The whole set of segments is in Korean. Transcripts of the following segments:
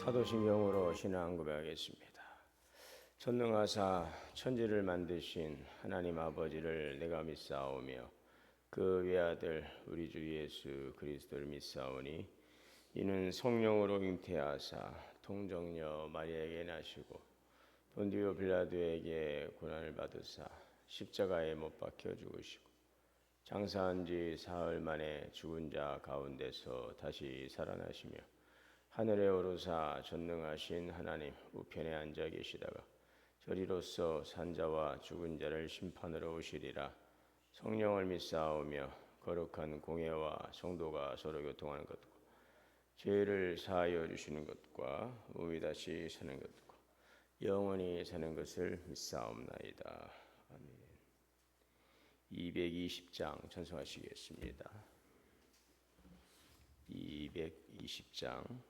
사도신경으로 신앙 고백하겠습니다. 전능하사 천지를 만드신 하나님 아버지를 내가 믿사오며 그 외아들 우리 주 예수 그리스도를 믿사오니 이는 성령으로 잉태하사 통정녀 마리아에게 나시고 본디오 빌라도에게 고난을 받으사 십자가에 못 박혀 죽으시고 장사한 지 사흘 만에 죽은 자 가운데서 다시 살아나시며 하늘에 오르사 전능하신 하나님 우편에 앉아 계시다가 저리로서 산자와 죽은 자를 심판으로 오시리라. 성령을 믿사오며 거룩한 공예와 성도가 서로 교통하는 것과 죄를 사하여 주시는 것과 몸이 다시 사는 것과 영원히 사는 것을 믿사옵나이다. 아멘. 220장 찬송하시겠습니다. 220장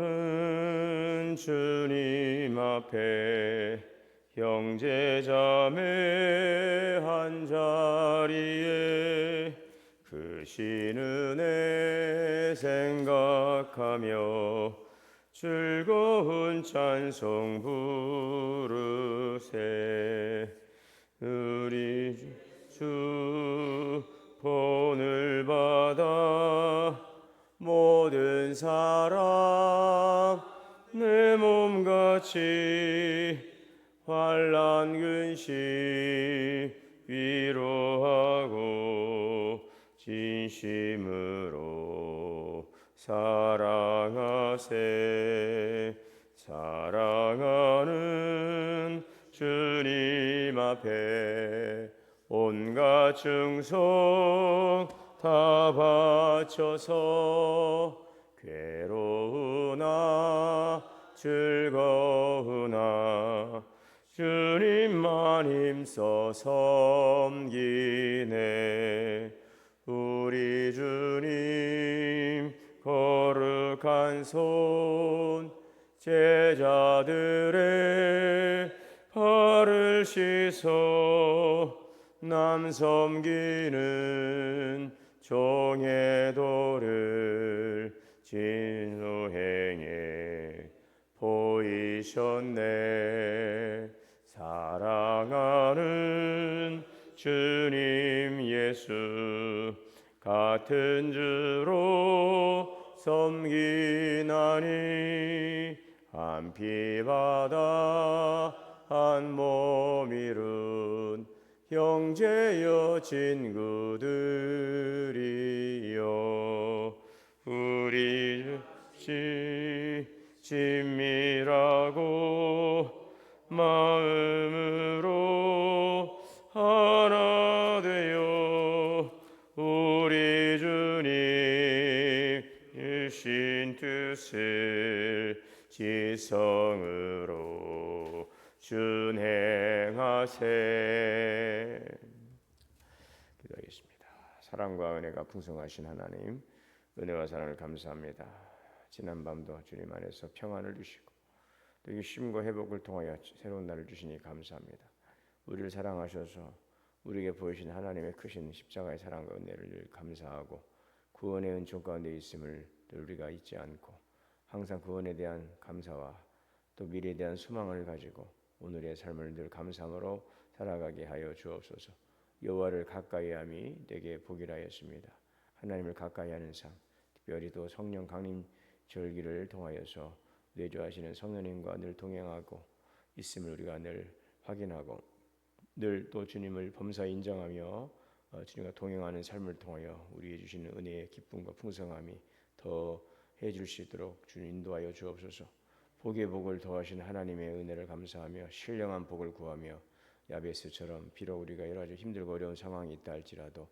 사랑하는 주님 앞에 형제자매 한자리에 크신 은혜 생각하며 즐거운 찬송 부르세. 우리 주 본을 받아 모든 사람 내 몸같이 환난 근심 위로하고 진심으로 사랑하세. 사랑하는 주님 앞에 온갖 충성 다 바쳐서 괴로우나 즐거우나 주님만 힘써 섬기네. 우리 주님 거룩한 손 제자들의 발을 씻어 남 섬기는 종의 도를 진노행에 보이셨네. 사랑하는 주님 예수 같은 주로 섬기나니 한 피 받아 한 몸 이룬 형제여 친구들이여. 우리 친밀하고 마음으로 하나 되어 우리 주님 일신 뜻을 지성으로 준행하세. 기도하겠습니다. 사랑과 은혜가 풍성하신 하나님, 은혜와 사랑을 감사합니다. 지난 밤도 주님 안에서 평안을 주시고 또 이 쉼과 회복을 통하여 새로운 날을 주시니 감사합니다. 우리를 사랑하셔서 우리에게 보이신 하나님의 크신 십자가의 사랑과 은혜를 감사하고 구원의 은총 가운데 있음을 우리가 잊지 않고 항상 구원에 대한 감사와 또 미래에 대한 소망을 가지고 오늘의 삶을 늘 감사함으로 살아가게 하여 주옵소서. 여호와를 가까이함이 내게 복이라 했습니다. 하나님을 가까이하는 삶, 특별히 또 성령 강림 절기를 통하여서 내주하시는 성령님과 늘 동행하고 있음을 우리가 늘 확인하고 늘 또 주님을 범사에 인정하며 주님과 동행하는 삶을 통하여 우리에게 주시는 은혜의 기쁨과 풍성함이 더 해줄 수 있도록 주님 인도하여 주옵소서. 복의 복을 더하신 하나님의 은혜를 감사하며 신령한 복을 구하며 야베스처럼 비록 우리가 여러 가지 힘들고 어려운 상황이 있다 할지라도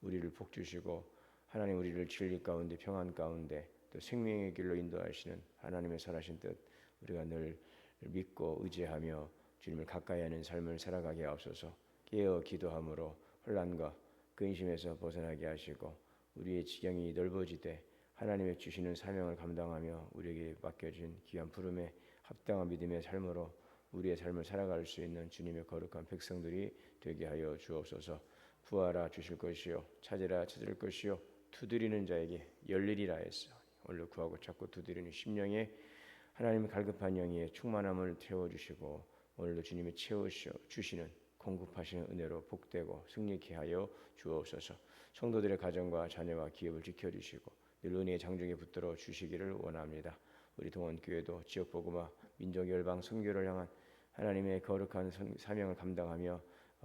우리를 복 주시고 하나님 우리를 진리 가운데 평안 가운데 또 생명의 길로 인도하시는 하나님의 선하신 뜻 우리가 늘 믿고 의지하며 주님을 가까이 하는 삶을 살아가게 하옵소서. 깨어 기도함으로 혼란과 근심에서 벗어나게 하시고 우리의 지경이 넓어지되 하나님의 주시는 사명을 감당하며 우리에게 맡겨진 귀한 부름에 합당한 믿음의 삶으로 우리의 삶을 살아갈 수 있는 주님의 거룩한 백성들이 되게 하여 주옵소서. 구하라 주실 것이요 찾으라 찾을 것이요 두드리는 자에게 열리리라 했어. 오늘 구하고 찾고 두드리는 심령에 하나님의 갈급한 영의 충만함을 채워주시고 오늘도 주님이 채워주시는 공급하시는 은혜로 복되고 승리케 하여 주옵소서. 성도들의 가정과 자녀와 기업을 지켜주시고 늘 은혜의 장중에 붙들어 주시기를 원합니다. 우리 동원교회도 지역복음화 민족열방 선교를 향한 하나님의 거룩한 사명을 감당하며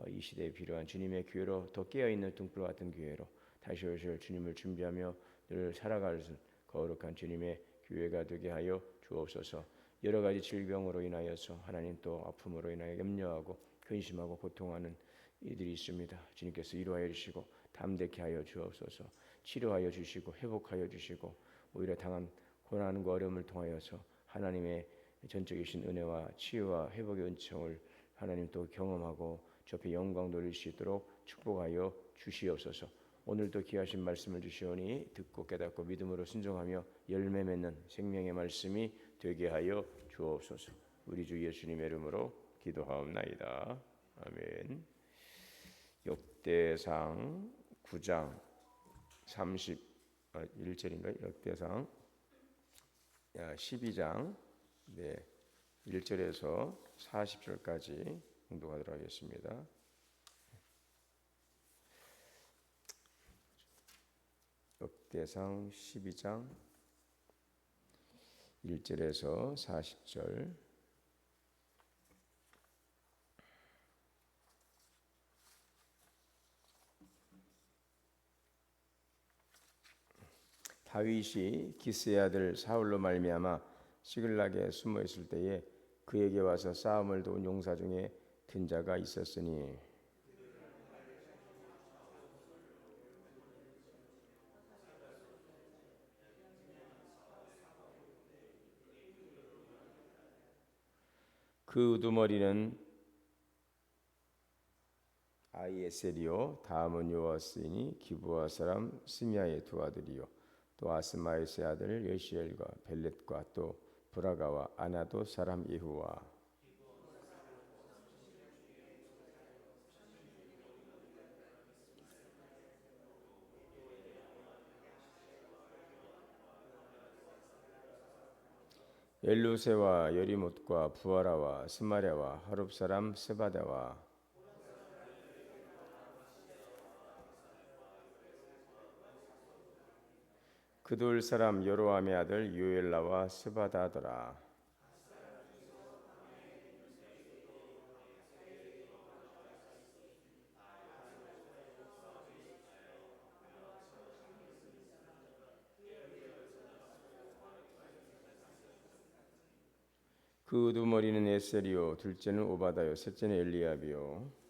이 시대에 필요한 주님의 교회로 더 깨어있는 등불 같은 교회로 다시 오실 주님을 준비하며 늘 살아갈 거룩한 주님의 교회가 되게 하여 주옵소서. 여러 가지 질병으로 인하여서 하나님 또 아픔으로 인하여 염려하고 근심하고 고통하는 이들이 있습니다. 주님께서 위로하여 주시고 담대케 하여 주옵소서. 치료하여 주시고 회복하여 주시고 오히려 당한 고난과 어려움을 통하여서 하나님의 전적이신 은혜와 치유와 회복의 은총을 하나님 또 경험하고 주 앞에 영광 돌릴 수 있도록 축복하여 주시옵소서. 오늘도 귀하신 말씀을 주시오니 듣고 깨닫고 믿음으로 순종하며 열매 맺는 생명의 말씀이 되게 하여 주옵소서. 우리 주 예수님의 이름으로 기도하옵나이다. 아멘. 역대상 9장 31절인가요? 역대상 12장 1절에서 40절까지 공독하도록 하겠습니다. 역대상 12장 1절에서 40절. 다윗이 기스의 아들 사울로 말미암아 시글락에 숨어 있을 때에 그에게 와서 싸움을 도운 용사 중에 든 자가 있었으니 그 우두머리는 아히에셀이요 다음은 요아스이니 기브아 사람 스미야의 두 아들이요 또 아스마에스의 아들 여시엘과 벨렛과 또 브라가와 아나도 사람 예후와 엘루세와 여리못과 부아라와 스마랴와 하룹 사람 스바다와 그돌 사람 여로함의 아들 요엘라와 스바다더라. 그 우두머리는 에셀이요 둘째는 오바다요 셋째는 엘리압이요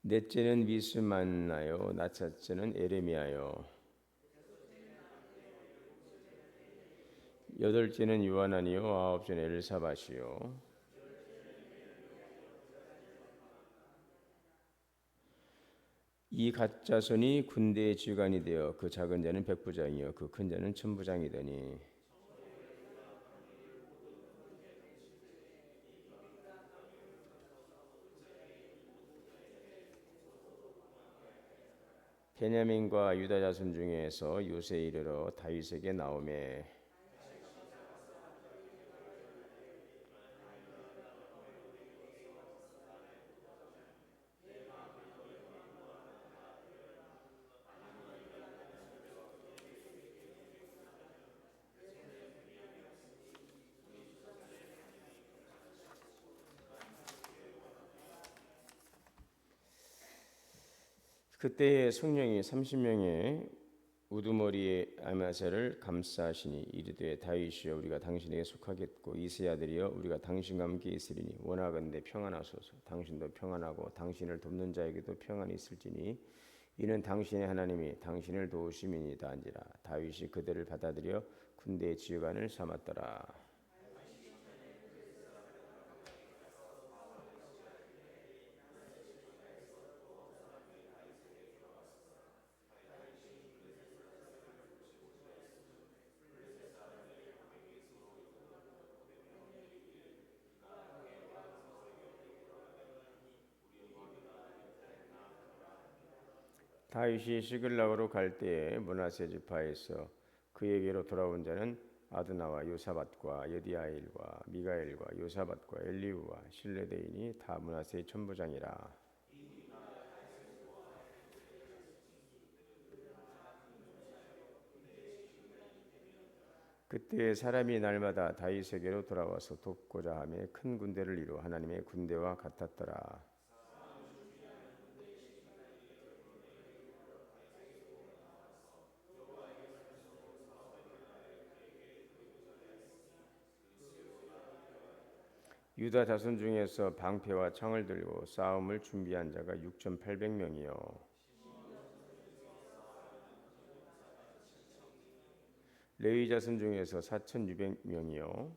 넷째는 미스만나요 나차째는 에레미야요 여덟째는 요하나니요 아홉째는 엘사밧이요 이 갓자손이 군대의 지휘관이 되어 그 작은 자는 백부장이요 그 큰 자는 천부장이더니 베냐민과 유다 자손 중에서 요새 이르러 다윗에게 나오매 그때에 성령이 30명의 우두머리의 아마셀을 감싸시니 이르되 다윗이여 우리가 당신에게 속하겠고 이세 아들이여 우리가 당신과 함께 있으리니 원하건대 평안하소서. 당신도 평안하고 당신을 돕는 자에게도 평안이 있을지니 이는 당신의 하나님이 당신을 도우심이니이다 한지라. 다윗이 그들을 받아들여 군대의 지휘관을 삼았더라. 다윗이 시글락으로 갈 때에 므낫세 지파에서 그에게로 돌아온 자는 아드나와 요사밧과 여디아일과 미가엘과 요사밧과 엘리우와 실레데인이 다 므낫세의 천부장이라. 그때 사람이 날마다 다윗에게로 돌아와서 돕고자 하며 큰 군대를 이루어 하나님의 군대와 같았더라. 유다 자손 중에서 방패와 창을 들고 싸움을 준비한 자가 6,800명이요 레위 자손 중에서 4,600명이요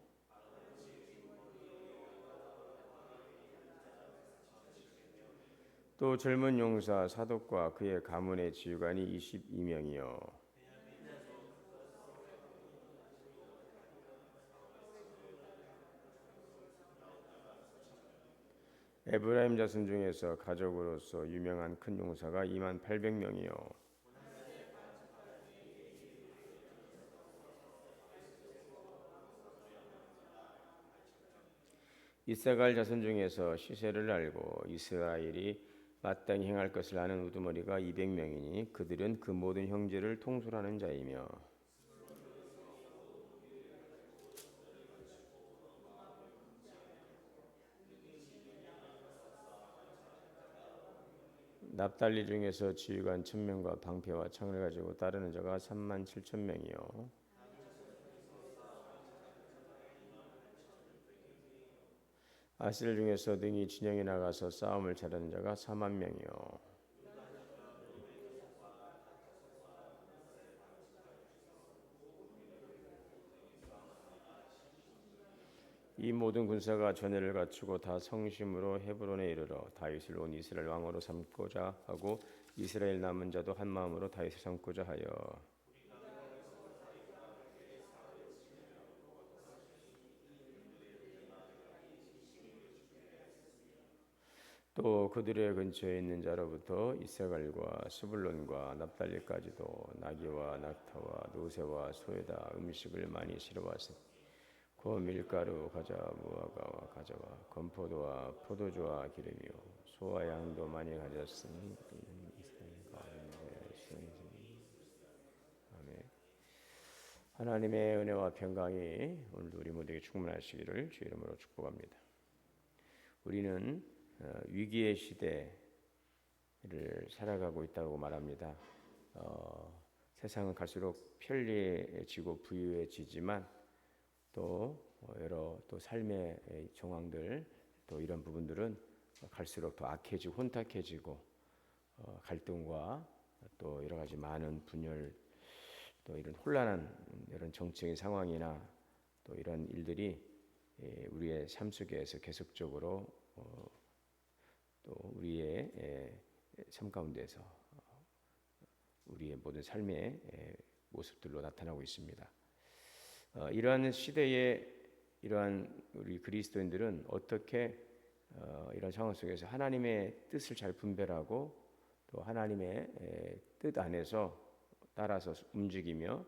또 젊은 용사 사독과 그의 가문의 지휘관이 22명이요 에브라임 자손 중에서 가족으로서 유명한 큰 용사가 28,000명이요 이사갈 자손 중에서 시세를 알고 이스라엘이 마땅히 행할 것을 아는 우두머리가 200명이니 그들은 그 모든 형제를 통솔하는 자이며 납달리 중에서 지휘관 1,000명과 방패와 창을 가지고 따르는 자가 37,000명이요 아셀 중에서 능히 진영에 나가서 싸움을 잘하는 자가 40,000명이요 이 모든 군사가 전례를 갖추고 다 성심으로 헤브론에 이르러 다윗을 온 이스라엘 왕으로 삼고자 하고 이스라엘 남은 자도 한 마음으로 다윗을 삼고자 하여 또 그들의 근처에 있는 자로부터 이사갈과 스불론과 납달리까지도 나귀와 낙타와 노새와 소에다 음식을 많이 실어왔으니 그 밀가루, 과자, 무화과와 과자와 건포도와 포도주와 기름이요 소와 양도 많이 가졌으니 아멘. 하나님의 은혜와 평강이 오늘도 우리 모두에게 충만하시기를 주의 이름으로 축복합니다. 우리는 위기의 시대를 살아가고 있다고 말합니다. 세상은 갈수록 편리해지고 부유해지지만 또 여러 또 삶의 정황들 또 이런 부분들은 갈수록 더 악해지고 혼탁해지고 갈등과 또 여러 가지 많은 분열 또 이런 혼란한 이런 정치적인 상황이나 또 이런 일들이 우리의 삶 속에서 계속적으로 또 우리의 삶 가운데서 우리의 모든 삶의 모습들로 나타나고 있습니다. 이러한 시대에 이러한 우리 그리스도인들은 어떻게 이런 상황 속에서 하나님의 뜻을 잘 분별하고 또 하나님의 뜻 안에서 따라서 움직이며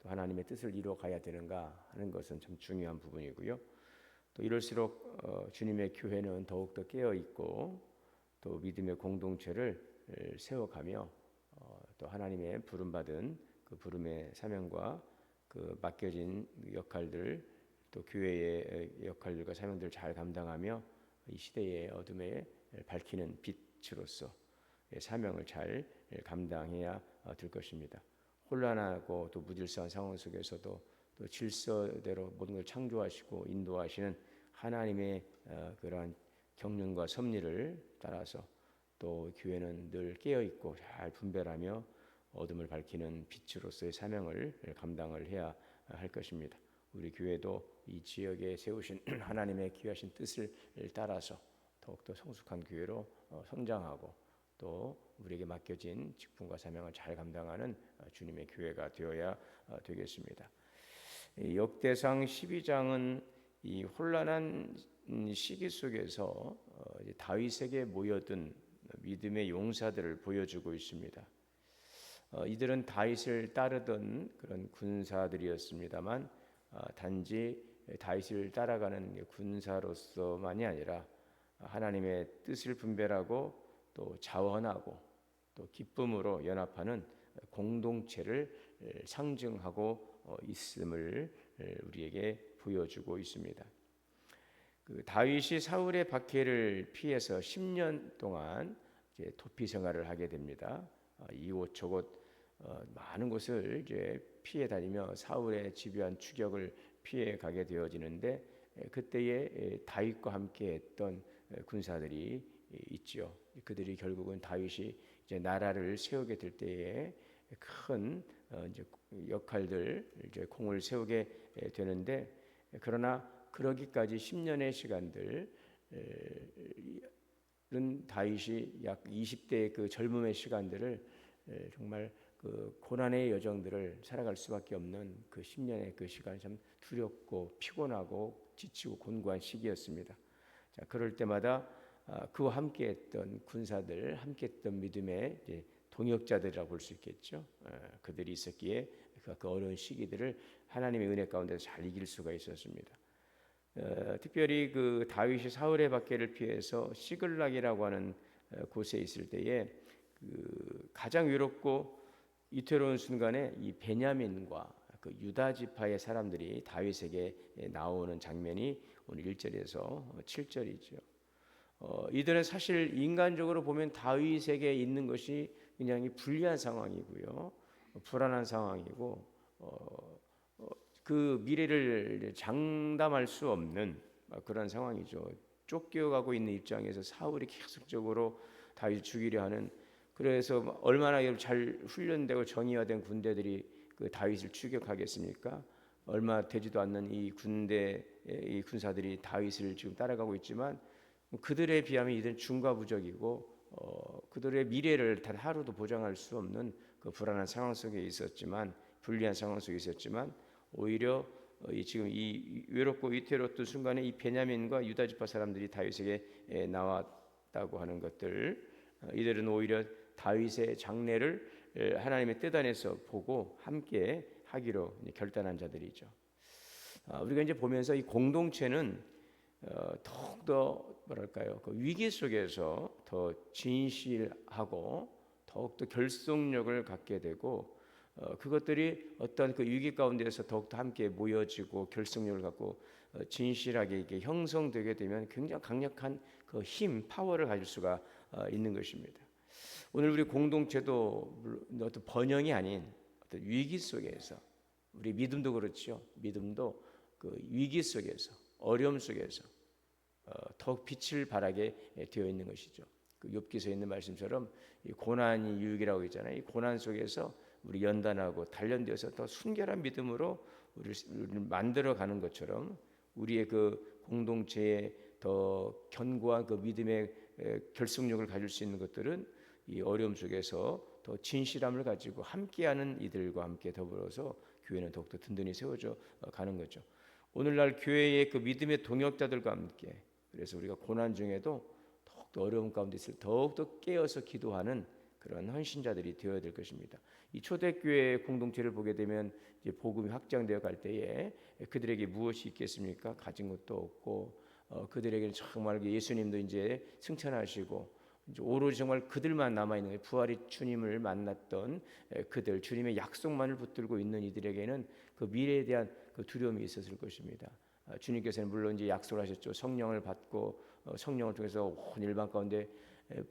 또 하나님의 뜻을 이루어 가야 되는가 하는 것은 참 중요한 부분이고요. 또 이럴수록 주님의 교회는 더욱더 깨어 있고 또 믿음의 공동체를 세워가며 또 하나님의 부름받은 그 부름의 사명과 그 맡겨진 역할들 또 교회의 역할들과 사명들을 잘 감당하며 이 시대의 어둠에 밝히는 빛으로서 사명을 잘 감당해야 될 것입니다. 혼란하고 또 무질서한 상황 속에서도 또 질서대로 모든 걸 창조하시고 인도하시는 하나님의 그러한 경륜과 섭리를 따라서 또 교회는 늘 깨어 있고 잘 분별하며 어둠을 밝히는 빛으로서의 사명을 감당을 해야 할 것입니다. 우리 교회도 이 지역에 세우신 하나님의 귀하신 뜻을 따라서 더욱더 성숙한 교회로 성장하고 또 우리에게 맡겨진 직분과 사명을 잘 감당하는 주님의 교회가 되어야 되겠습니다. 역대상 12장은 이 혼란한 시기 속에서 다윗에게 모여든 믿음의 용사들을 보여주고 있습니다. 이들은 다윗을 따르던 그런 군사들이었습니다만 단지 다윗을 따라가는 군사로서만이 아니라 하나님의 뜻을 분별하고 또 자원하고 또 기쁨으로 연합하는 공동체를 상징하고 있음을 우리에게 보여주고 있습니다. 다윗이 사울의 박해를 피해서 10년 동안 이제 도피 생활을 하게 됩니다. 이곳저곳 많은 곳을 이제 피해 다니며 사울의 집요한 추격을 피해 가게 되어지는데 그때에 다윗과 함께했던 군사들이 있지요. 그들이 결국은 다윗이 이제 나라를 세우게 될 때에 큰 이제 역할들 이제 공을 세우게 되는데 그러나 그러기까지 10년의 시간들은 다윗이 약 20대의 그 젊음의 시간들을 정말 그 고난의 여정들을 살아갈 수밖에 없는 그 10년의 그 시간이 참 두렵고 피곤하고 지치고 곤고한 시기였습니다. 자, 그럴 때마다 그와 함께했던 군사들, 함께했던 믿음의 이제 동역자들이라고 볼 수 있겠죠. 그들이 있었기에 그 어려운 시기들을 하나님의 은혜 가운데서 잘 이길 수가 있었습니다. 특별히 그 다윗이 사울의 박해를 피해서 시글락이라고 하는 곳에 있을 때에 그 가장 외롭고 위태로운 순간에 이 베냐민과 그 유다 지파의 사람들이 다윗에게 나오는 장면이 오늘 1절에서 7절이죠. 이들은 사실 인간적으로 보면 다윗에게 있는 것이 굉장히 불리한 상황이고요, 불안한 상황이고 그 미래를 장담할 수 없는 그런 상황이죠. 쫓겨가고 있는 입장에서 사울이 계속적으로 다윗을 죽이려 하는, 그래서 얼마나 잘 훈련되고 정의화된 군대들이 그 다윗을 추격하겠습니까? 얼마 되지도 않는 이 이 군사들이 다윗을 지금 따라가고 있지만 그들에 비하면 이들은 중과부적이고 그들의 미래를 단 하루도 보장할 수 없는 그 불안한 상황 속에 있었지만, 불리한 상황 속에 있었지만 오히려 지금 이 외롭고 위태로웠던 순간에 이 베냐민과 유다 지파 사람들이 다윗에게 나왔다고 하는 것들, 이들은 오히려 다윗의 장래를 하나님의 뜻 안에서 보고 함께 하기로 결단한 자들이죠. 우리가 이제 보면서 이 공동체는 더욱더 뭐랄까요, 그 위기 속에서 더 진실하고 더욱더 결속력을 갖게 되고 그것들이 어떤 그 위기 가운데서 더욱더 함께 모여지고 결속력을 갖고 진실하게 이렇게 형성되게 되면 굉장히 강력한 그 힘, 파워를 가질 수가 있는 것입니다. 오늘 우리 공동체도 어떤 번영이 아닌 어떤 위기 속에서, 우리 믿음도 그렇죠. 믿음도 그 위기 속에서, 어려움 속에서 더욱 빛을 발하게 되어 있는 것이죠. 그 욥기서에 있는 말씀처럼 이 고난이 유익이라고 있잖아요. 이 고난 속에서 우리 연단하고 단련되어서 더 순결한 믿음으로 우리를 만들어가는 것처럼 우리의 그 공동체에 더 견고한 그 믿음의 결속력을 가질 수 있는 것들은 이 어려움 속에서 더 진실함을 가지고 함께하는 이들과 함께 더불어서 교회는 더욱더 든든히 세워져 가는 거죠. 오늘날 교회의 그 믿음의 동역자들과 함께, 그래서 우리가 고난 중에도 더욱더 어려움 가운데 있을 더욱더 깨어서 기도하는 그런 헌신자들이 되어야 될 것입니다. 이 초대교회 공동체를 보게 되면 이제 복음이 확장되어 갈 때에 그들에게 무엇이 있겠습니까? 가진 것도 없고 그들에게는 정말 예수님도 이제 승천하시고 이제 오로지 정말 그들만 남아 있는 거예요. 부활이 주님을 만났던 그들, 주님의 약속만을 붙들고 있는 이들에게는 그 미래에 대한 그 두려움이 있었을 것입니다. 주님께서는 물론 이제 약속을 하셨죠. 성령을 받고 성령을 통해서 온 일반 가운데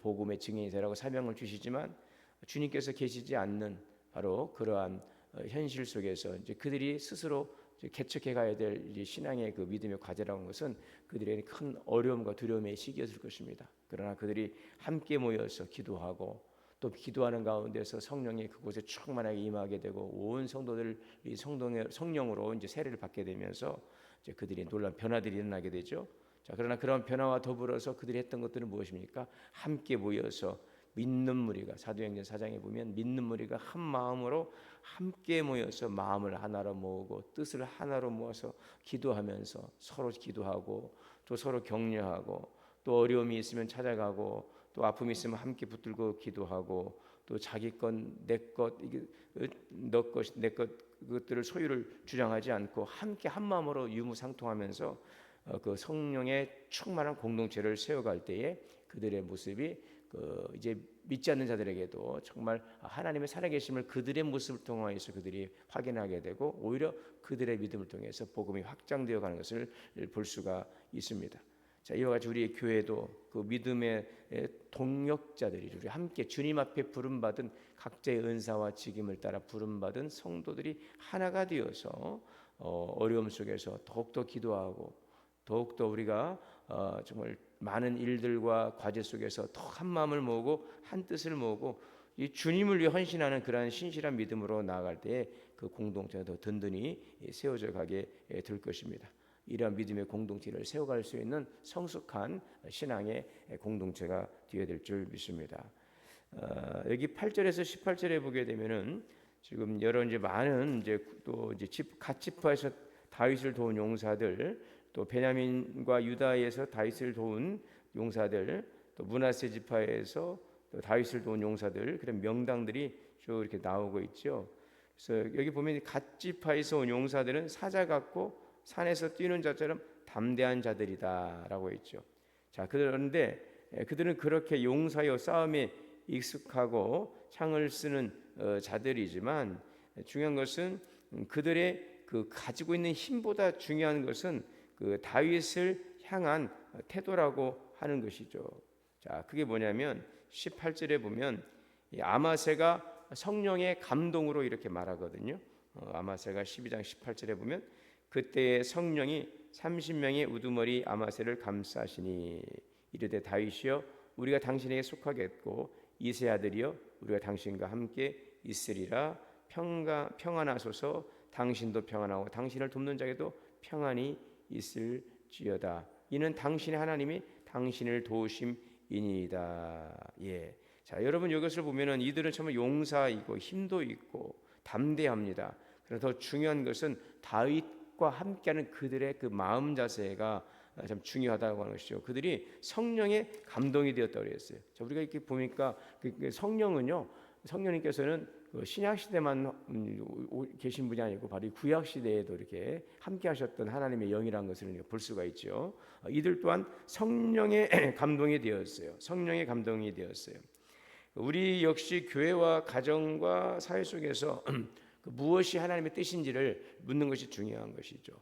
복음의 증인이 되라고 사명을 주시지만 주님께서 계시지 않는 바로 그러한 현실 속에서 이제 그들이 스스로 개척해 가야 될 신앙의 그 믿음의 과제라는 것은 그들에게 큰 어려움과 두려움의 시기였을 것입니다. 그러나 그들이 함께 모여서 기도하고 또 기도하는 가운데서 성령이 그곳에 충만하게 임하게 되고 온 성도들이 성령으로 이제 세례를 받게 되면서 이제 그들이 놀라운 변화들이 일어나게 되죠. 자, 그러나 그런 변화와 더불어서 그들이 했던 것들은 무엇입니까? 함께 모여서 믿는 무리가, 사도행전 4장에 보면 믿는 무리가 한 마음으로 함께 모여서 마음을 하나로 모으고 뜻을 하나로 모아서 기도하면서 서로 기도하고 또 서로 격려하고 또 어려움이 있으면 찾아가고 또 아픔이 있으면 함께 붙들고 기도하고 또 자기 것, 내 것, 이게 너 것, 내 것 그것들을 소유를 주장하지 않고 함께 한 마음으로 유무상통하면서 그 성령의 충만한 공동체를 세워갈 때에 그들의 모습이 이제 믿지 않는 자들에게도 정말 하나님의 살아계심을 그들의 모습을 통해서 그들이 확인하게 되고 오히려 그들의 믿음을 통해서 복음이 확장되어 가는 것을 볼 수가 있습니다. 자, 이와 같이 우리의 교회도 그 믿음의 동역자들이 우리 함께 주님 앞에 부름받은 각자의 은사와 직임을 따라 부름받은 성도들이 하나가 되어서 어려움 속에서 더욱더 기도하고 더욱더 우리가 정말 많은 일들과 과제 속에서 더 한 마음을 모으고 한 뜻을 모으고 이 주님을 위해 헌신하는 그러한 신실한 믿음으로 나아갈 때에 그 공동체가 더 든든히 세워져 가게 될 것입니다. 이러한 믿음의 공동체를 세워갈 수 있는 성숙한 신앙의 공동체가 되어야 될 줄 믿습니다. 여기 8절에서 18절에 보게 되면은 지금 여러 이제 많은 이제 또 이제 갓지파에서 다윗을 도운 용사들, 또 베냐민과 유다에서 다윗을 도운 용사들, 또 므낫세 지파에서 또 다윗을 도운 용사들, 그런 명당들이 쭉 이렇게 나오고 있죠. 그래서 여기 보면 갓지파에서 온 용사들은 사자 같고 산에서 뛰는 자처럼 담대한 자들이다라고 했죠. 자, 그런데 그들은 그렇게 용사여 싸움에 익숙하고 창을 쓰는 자들이지만 중요한 것은 그들의 그 가지고 있는 힘보다 중요한 것은 그 다윗을 향한 태도라고 하는 것이죠. 자, 그게 뭐냐면 18절에 보면 아마새가 성령의 감동으로 이렇게 말하거든요. 아마새가 12장 18절에 보면 그때의 성령이 30명의 우두머리 아마새를 감싸시니 이르되 다윗이여 우리가 당신에게 속하겠고 이세 아들이여 우리가 당신과 함께 있으리라. 평안하소서. 당신도 평안하고 당신을 돕는 자에게도 평안이 있을지어다. 이는 당신의 하나님이 당신을 도우심이니이다. 예. 자, 여러분 이것을 보면은 이들은 정말 용사이고 힘도 있고 담대합니다. 그러나 더 중요한 것은 다윗과 함께하는 그들의 그 마음 자세가 참 중요하다고 하는 것이죠. 그들이 성령의 감동이 되었다고 그랬어요. 자, 우리가 이렇게 보니까 성령은요, 성령님께서는 그 신약 시대만 계신 분이 아니고 바로 구약 시대에도 이렇게 함께 하셨던 하나님의 영이라는 것을 볼 수가 있죠. 이들 또한 성령의 감동이 되었어요. 성령의 감동이 되었어요. 우리 역시 교회와 가정과 사회 속에서 무엇이 하나님의 뜻인지를 묻는 것이 중요한 것이죠.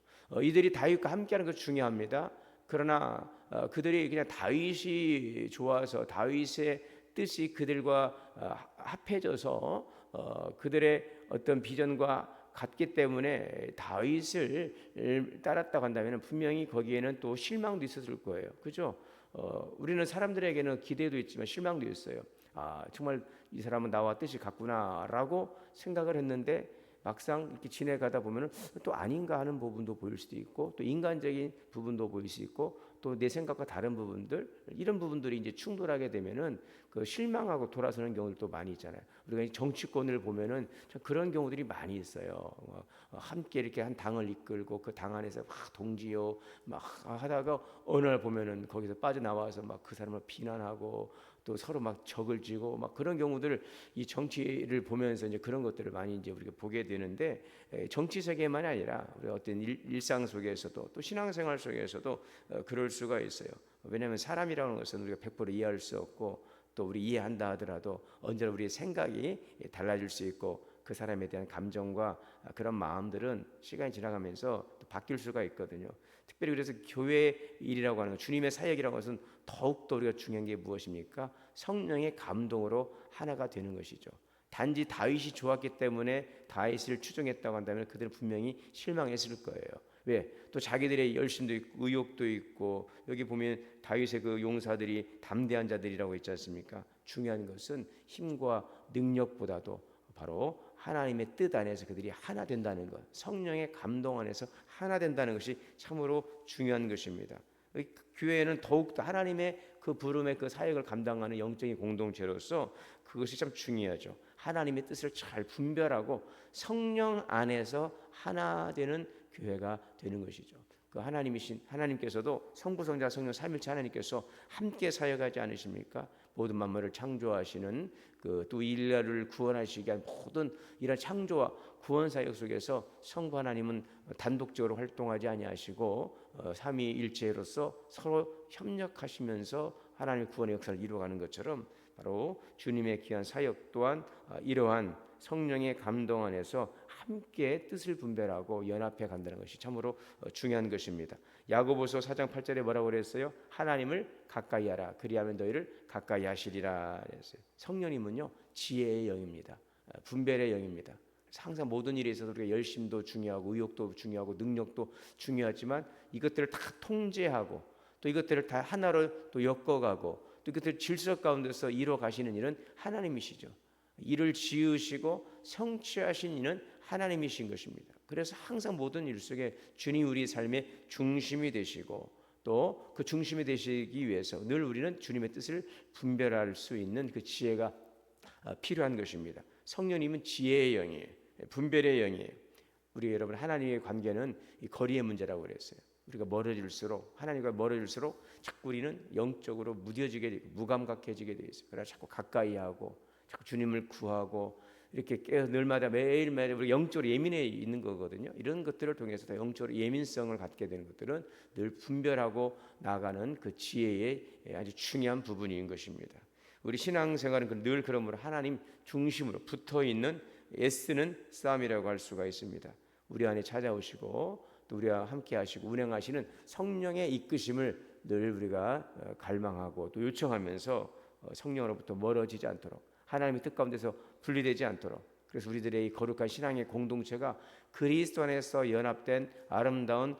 이들이 다윗과 함께하는 것이 중요합니다. 그러나 그들이 그냥 다윗이 좋아서 다윗의 뜻이 그들과 합해져서 그들의 어떤 비전과 같기 때문에 다윗을 따랐다고 한다면 분명히 거기에는 또 실망도 있었을 거예요. 그죠? 우리는 사람들에게는 기대도 있지만 실망도 있어요. 아, 정말 이 사람은 나와 뜻이 같구나라고 생각을 했는데 막상 이렇게 지내가다 보면은 또 아닌가 하는 부분도 보일 수도 있고 또 인간적인 부분도 보일 수 있고 또 내 생각과 다른 부분들 이런 부분들이 이제 충돌하게 되면은 그 실망하고 돌아서는 경우들도 많이 있잖아요. 우리가 정치권을 보면은 그런 경우들이 많이 있어요. 함께 이렇게 한 당을 이끌고 그 당 안에서 막 동지요 막 하다가 어느 날 보면은 거기서 빠져나와서 막 그 사람을 비난하고 또 서로 막 적을 지고 막 그런 경우들을 이 정치를 보면서 이제 그런 것들을 많이 이제 우리가 보게 되는데 정치 세계만이 아니라 우리 어떤 일상 속에서도 또 신앙생활 속에서도 그럴 수가 있어요. 왜냐하면 사람이라는 것은 우리가 100% 이해할 수 없고 또 우리 이해한다 하더라도 언제나 우리의 생각이 달라질 수 있고 그 사람에 대한 감정과 그런 마음들은 시간이 지나가면서 또 바뀔 수가 있거든요. 특별히 그래서 교회 일이라고 하는 것, 주님의 사역이라는 것은 더욱더 우리가 중요한 게 무엇입니까? 성령의 감동으로 하나가 되는 것이죠. 단지 다윗이 좋았기 때문에 다윗을 추종했다고 한다면 그들은 분명히 실망했을 거예요. 왜? 또 자기들의 열심도 있고 의욕도 있고 여기 보면 다윗의 그 용사들이 담대한 자들이라고 했지 않습니까? 중요한 것은 힘과 능력보다도 바로 하나님의 뜻 안에서 그들이 하나 된다는 것, 성령의 감동 안에서 하나 된다는 것이 참으로 중요한 것입니다. 교회는 더욱더 하나님의 그 부름의 그 사역을 감당하는 영적인 공동체로서 그것이 참 중요하죠. 하나님의 뜻을 잘 분별하고 성령 안에서 하나 되는 교회가 되는 것이죠. 그 하나님께서도 성부, 성자, 성령 삼일체 하나님께서 함께 사역하지 않으십니까? 모든 만물을 창조하시는 또 인류를 구원하시기 위한 모든 이런 창조와 구원 사역 속에서 성부 하나님은 단독적으로 활동하지 아니하시고 삼위일체로서 서로 협력하시면서 하나님의 구원의 역사를 이루어가는 것처럼 바로 주님의 귀한 사역 또한 이러한 성령의 감동 안에서 함께 뜻을 분별하고 연합해 간다는 것이 참으로 중요한 것입니다. 야고보서 4장 8절에 뭐라고 그랬어요? 하나님을 가까이 하라. 그리하면 너희를 가까이 하시리라 그랬어요. 성령님은요 지혜의 영입니다. 분별의 영입니다. 항상 모든 일에 있어서 우리가 열심도 중요하고 의욕도 중요하고 능력도 중요하지만 이것들을 다 통제하고 또 이것들을 다 하나로 또 엮어가고 또 이것들 질서 가운데서 이루어 가시는 일은 하나님이시죠. 이를 지으시고 성취하신 이는 하나님이신 것입니다. 그래서 항상 모든 일 속에 주님 우리 삶의 중심이 되시고 또 그 중심이 되시기 위해서 늘 우리는 주님의 뜻을 분별할 수 있는 그 지혜가 필요한 것입니다. 성령님은 지혜의 영이에요. 분별의 영이에요. 우리 여러분 하나님의 관계는 이 거리의 문제라고 그랬어요. 우리가 멀어질수록 하나님과 멀어질수록 자꾸 우리는 영적으로 무뎌지게 되고 무감각해지게 되어 있어요. 그래서 자꾸 가까이 하고 자꾸 주님을 구하고 이렇게 늘마다 매일매일 우리 영적으로 예민해 있는 거거든요. 이런 것들을 통해서 더 영적으로 예민성을 갖게 되는 것들은 늘 분별하고 나가는 그 지혜의 아주 중요한 부분인 것입니다. 우리 신앙생활은 늘 그러므로 하나님 중심으로 붙어있는 애쓰는 싸움이라고 할 수가 있습니다. 우리 안에 찾아오시고 또 우리와 함께 하시고 운행하시는 성령의 이끄심을 늘 우리가 갈망하고 또 요청하면서 성령으로부터 멀어지지 않도록 하나님의 뜻 가운데서 분리되지 않도록 그래서 우리들의 이 거룩한 신앙의 공동체가 그리스도 안에서 연합된 아름다운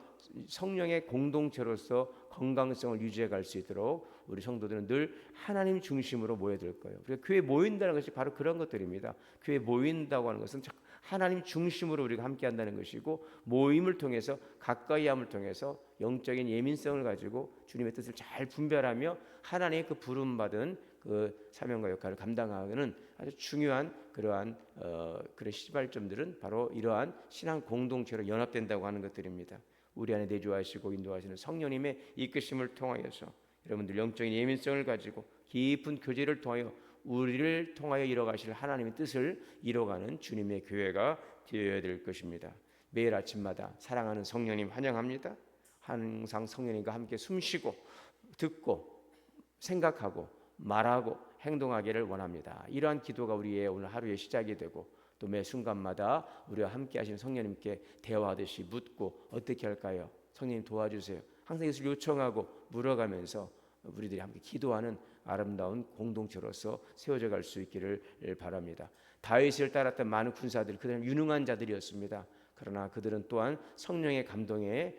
성령의 공동체로서 건강성을 유지해 갈 수 있도록 우리 성도들은 늘 하나님 중심으로 모여들 거예요. 그래서 교회 모인다는 것이 바로 그런 것들입니다. 교회 모인다고 하는 것은 하나님 중심으로 우리가 함께 한다는 것이고 모임을 통해서 가까이함을 통해서 영적인 예민성을 가지고 주님의 뜻을 잘 분별하며 하나님의 그 부름받은 그 사명과 역할을 감당하는 아주 중요한 그러한 그런 시발점들은 바로 이러한 신앙 공동체로 연합된다고 하는 것들입니다. 우리 안에 내주하시고 인도하시는 성령님의 이끄심을 통하여서 여러분들 영적인 예민성을 가지고 깊은 교제를 통하여 우리를 통하여 이뤄가실 하나님의 뜻을 이뤄가는 주님의 교회가 되어야 될 것입니다. 매일 아침마다 사랑하는 성령님 환영합니다. 항상 성령님과 함께 숨쉬고 듣고 생각하고 말하고 행동하기를 원합니다. 이러한 기도가 우리의 오늘 하루의 시작이 되고 또 매 순간마다 우리와 함께 하시는 성령님께 대화하듯이 묻고 어떻게 할까요? 성령님 도와주세요. 항상 이것을 요청하고 물어가면서 우리들이 함께 기도하는 아름다운 공동체로서 세워져 갈 수 있기를 바랍니다. 다윗을 따랐던 많은 군사들 그들은 유능한 자들이었습니다. 그러나 그들은 또한 성령의 감동에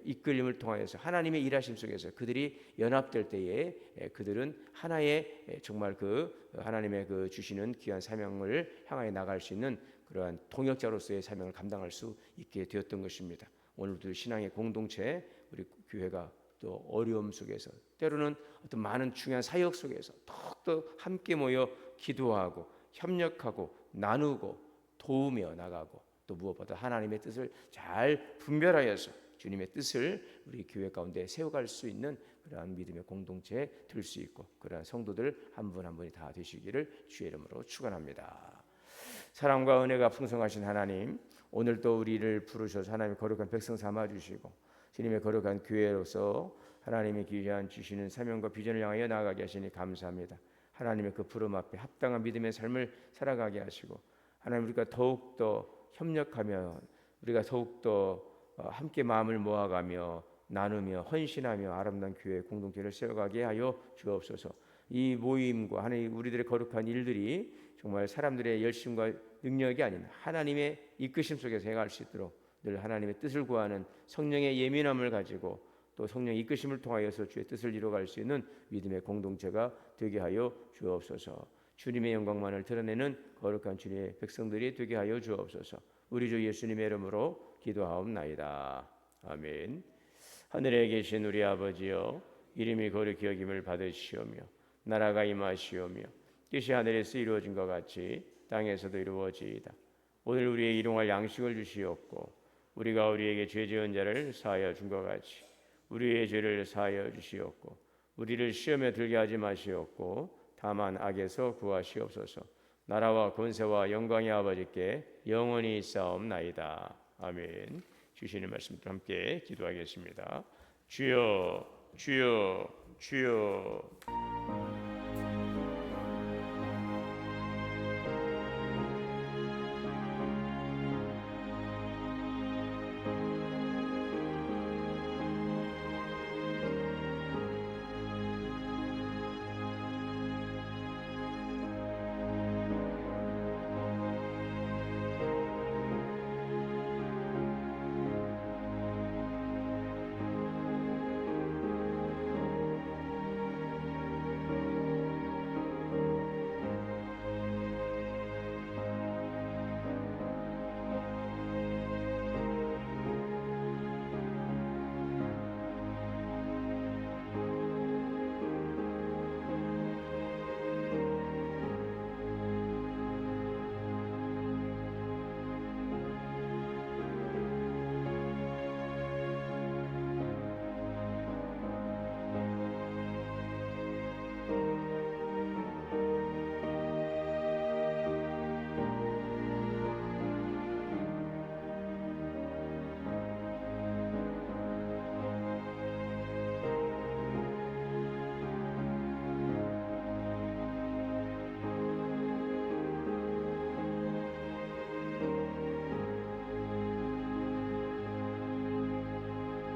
이끌림을 통하여서 하나님의 일하심 속에서 그들이 연합될 때에 그들은 하나의 정말 그 하나님의 그 주시는 귀한 사명을 향하여 나갈 수 있는 그러한 동역자로서의 사명을 감당할 수 있게 되었던 것입니다. 오늘도 신앙의 공동체 우리 교회가 또 어려움 속에서 때로는 어떤 많은 중요한 사역 속에서 더욱더 함께 모여 기도하고 협력하고 나누고 도우며 나가고 또 무엇보다 하나님의 뜻을 잘 분별하여서 주님의 뜻을 우리 교회 가운데 세워갈 수 있는 그러한 믿음의 공동체에 들 수 있고 그러한 성도들 한 분 한 분이 다 되시기를 주의 이름으로 축원합니다. 사랑과 은혜가 풍성하신 하나님, 오늘도 우리를 부르셔서 하나님의 거룩한 백성 삼아 주시고 주님의 거룩한 교회로서 하나님의 귀한 주시는 사명과 비전을 향하여 나아가게 하시니 감사합니다. 하나님의 그 부름 앞에 합당한 믿음의 삶을 살아가게 하시고 하나님 우리가 더욱더 협력하며 우리가 더욱더 함께 마음을 모아가며 나누며 헌신하며 아름다운 교회 공동체를 세워가게 하여 주옵소서. 이 모임과 하나님 우리들의 거룩한 일들이 정말 사람들의 열심과 능력이 아닌 하나님의 이끄심 속에서 행할 수 있도록 늘 하나님의 뜻을 구하는 성령의 예민함을 가지고 또 성령의 이끄심을 통하여서 주의 뜻을 이루어갈 수 있는 믿음의 공동체가 되게 하여 주옵소서. 주님의 영광만을 드러내는 거룩한 주님의 백성들이 되게 하여 주옵소서. 우리 주 예수님의 이름으로 기도하옵나이다. 아멘. 하늘에 계신 우리 아버지여, 이름이 거룩히 여김을 받으시오며 나라가 임하시오며 뜻이 하늘에서 이루어진 것 같이 땅에서도 이루어지이다. 오늘 우리의 일용할 양식을 주시옵고 우리가 우리에게 죄 지은 자를 사하여 준 것 같이 우리의 죄를 사하여 주시옵고 우리를 시험에 들게 하지 마시옵고 다만 악에서 구하시옵소서. 나라와 권세와 영광의 아버지께 영원히 있사옵나이다. 아멘. 주시는 말씀과 함께 기도하겠습니다. 주여 주여 주여